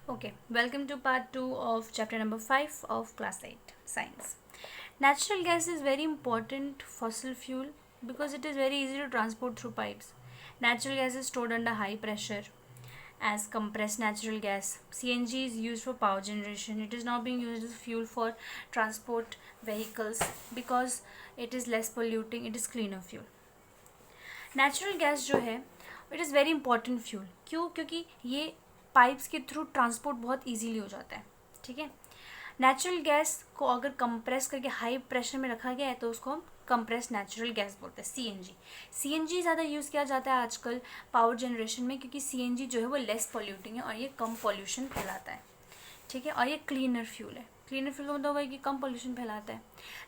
Okay, welcome to part 2 of chapter number 5 of class 8 science. Natural gas is very important fossil fuel because it is very easy to transport through pipes. Natural gas is stored under high pressure as compressed natural gas. CNG is used for power generation. It is now being used as fuel for transport vehicles because it is less polluting, it is cleaner fuel. Natural gas जो है it is very important fuel. क्यों? क्योंकि ये pipes के through transport बहुत easily हो जाता है. ठीक है. नेचुरल गैस को अगर कंप्रेस करके हाई प्रेशर में रखा गया है तो उसको हम कंप्रेस नेचुरल गैस बोलते हैं. सीएनजी ज़्यादा यूज़ किया जाता है आजकल पावर जनरेशन में क्योंकि सीएनजी जो है वो लेस पॉल्यूटिंग है और ये कम पॉल्यूशन फैलाता है. ठीक है. और ये क्लीनर फ्यूल है. क्लीनर फ्यूल का मतलब है कि कम पॉल्यूशन फैलाता है.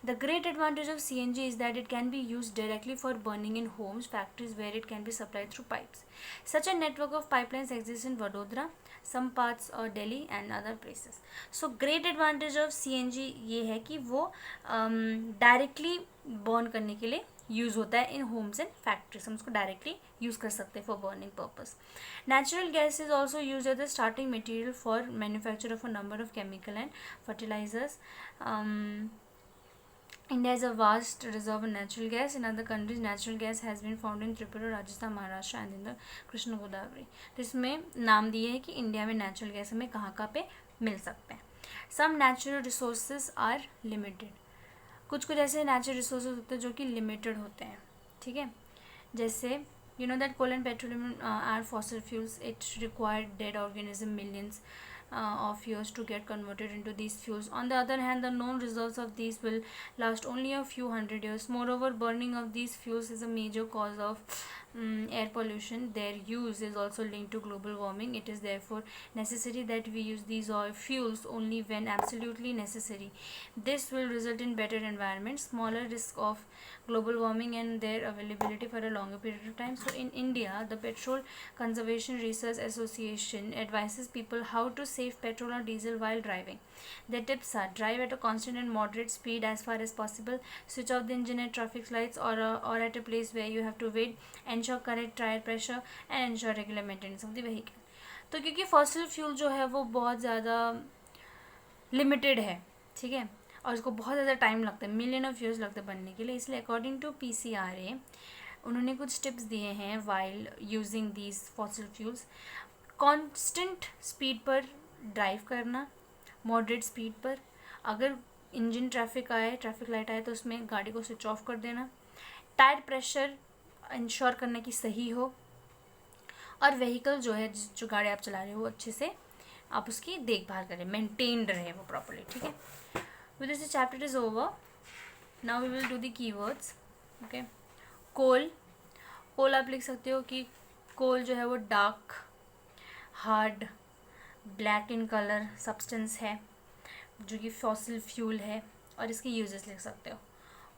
The great advantage of CNG is that it can be use directly for burning in homes factories where it can be supplied through pipes. Such a network of pipelines exist in Vadodara, some parts or Delhi and other places. So great advantage of CNG ये है कि वो directly burn करने के लिए use होता है इन homes and factories. हम उसको डायरेक्टली यूज़ कर सकते हैं for burning purpose. Natural gas is also use as the starting material for manufacture of a number of chemical and fertilizers. India has a vast reserve of natural gas. In other countries, natural gas has been found in Tripura, Rajasthan, Maharashtra and in the Krishna Godavari. तो इसमें नाम दिए है कि India में natural gas हमें कहाँ कहाँ पे मिल सकते हैं. Some natural resources are limited. कुछ ऐसे नेचुरल रिसोर्सेज होते हैं जो कि लिमिटेड होते हैं. ठीक है. जैसे you know that coal and petroleum are fossil fuels. It required dead organism millions of years to get converted into these fuels. On the other hand, the known reserves of these will last only a few hundred years. Moreover, burning of these fuels is a major cause of air pollution. Their use is also linked to global warming. It is therefore necessary that we use these oil fuels only when absolutely necessary. This will result in better environment, smaller risk of global warming and their availability for a longer period of time. So in India, the Petrol Conservation Research Association advises people how to save petrol or diesel while driving. Their tips are: drive at a constant and moderate speed as far as possible, switch off the engine at traffic lights or at a place where you have to wait, ensure correct tire pressure and ensure regular maintenance of the vehicle. तो क्योंकि fossil fuel जो है वो बहुत ज़्यादा limited है. ठीक है. और इसको बहुत ज़्यादा टाइम लगता है, मिलियन ऑफ ईयर्स लगते हैं बनने के लिए. इसलिए अकॉर्डिंग टू PCRA उन्होंने कुछ टिप्स दिए हैं while using these fossil fuels. Constant speed पर ड्राइव करना, मॉडरेट स्पीड पर. अगर इंजन ट्रैफिक लाइट आए तो उसमें गाड़ी को स्विच ऑफ कर देना. टायर प्रेशर इंश्योर करना कि सही हो. और व्हीकल जो है जो गाड़ी आप चला रहे हो वो अच्छे से आप उसकी देखभाल करें, मेंटेन्ड रहे वो प्रॉपर्ली. ठीक है. With this, the chapter is over. Now we will do the keywords. Okay. कोल आप लिख सकते हो कि कोल जो है वो dark, hard, black in colour substance है जो कि फॉसिल फ्यूल है. और इसके यूजेस लिख सकते हो.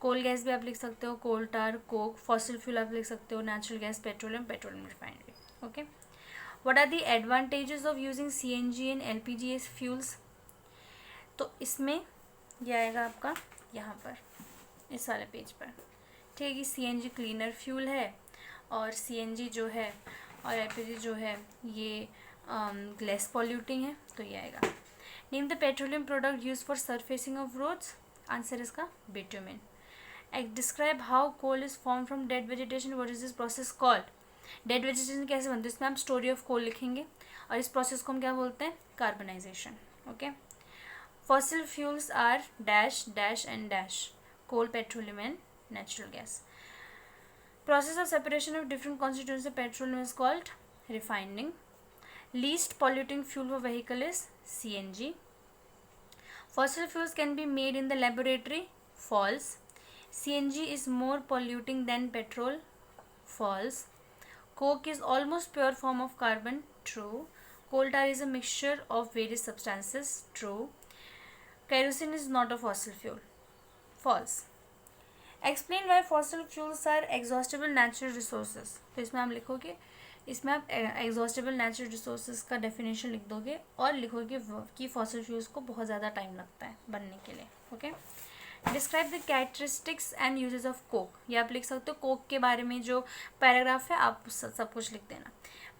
कोल गैस भी आप लिख सकते हो, coal tar, coke. Fossil fuel आप लिख सकते हो, natural gas, petroleum refinery. Okay. What are the advantages of using CNG and LPG as fuels? तो इसमें यह आएगा आपका यहाँ पर इस वाले पेज पर. ठीक है. कि CNG क्लीनर फ्यूल है और CNG जो है और LPG जो है ये लेस पॉल्यूटिंग है. तो ये आएगा. Name the petroleum product use for surfacing of roads. Answer इसका bitumen. Describe how coal is form from dead vegetation. What is this process called? Dead vegetation कैसे बनती है? इसमें हम स्टोरी ऑफ कोल लिखेंगे और इस प्रोसेस को हम क्या बोलते हैं? Carbonization. Okay. Fossil fuels are dash, dash and dash. Coal, petroleum and natural gas. Process of separation of different constituents of petroleum is called refining. Least polluting fuel for vehicle is CNG. Fossil fuels can be made in the laboratory. False. CNG is more polluting than petrol. False. Coke is almost pure form of carbon. True. Coal tar is a mixture of various substances. True. Kerosene is not a fossil fuel. False. Explain why fossil fuels are exhaustible natural resources. तो इसमें हम लिखोगे, इसमें आप exhaustible natural resources का definition लिख दोगे और लिखोगे कि fossil fuels को बहुत ज़्यादा टाइम लगता है बनने के लिए. Okay. Describe the characteristics and uses of Coke. ये आप लिख सकते हो. कोक के बारे में जो पैराग्राफ है आप सब कुछ लिख देना.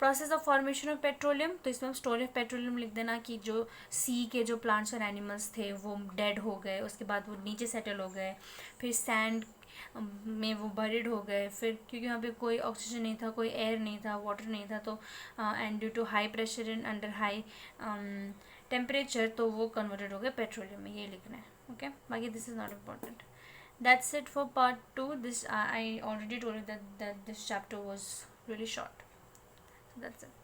Process of formation of petroleum, तो इसमें हम स्टोरी ऑफ पेट्रोलियम लिख देना कि जो सी के जो प्लांट्स और एनिमल्स थे वो डेड हो गए, उसके बाद वो नीचे सेटल हो गए, फिर सैंड में वो बरिड हो गए, फिर क्योंकि वहाँ पे कोई ऑक्सीजन नहीं था, कोई एयर नहीं था, वाटर नहीं था, तो and due to high pressure and under high temperature तो वो कन्वर्टेड हो गए पेट्रोलियम में, ये लिखना है. ओके, बाकी this is not important. That's it for part 2. This I already told you that this chapter was really short. So that's it.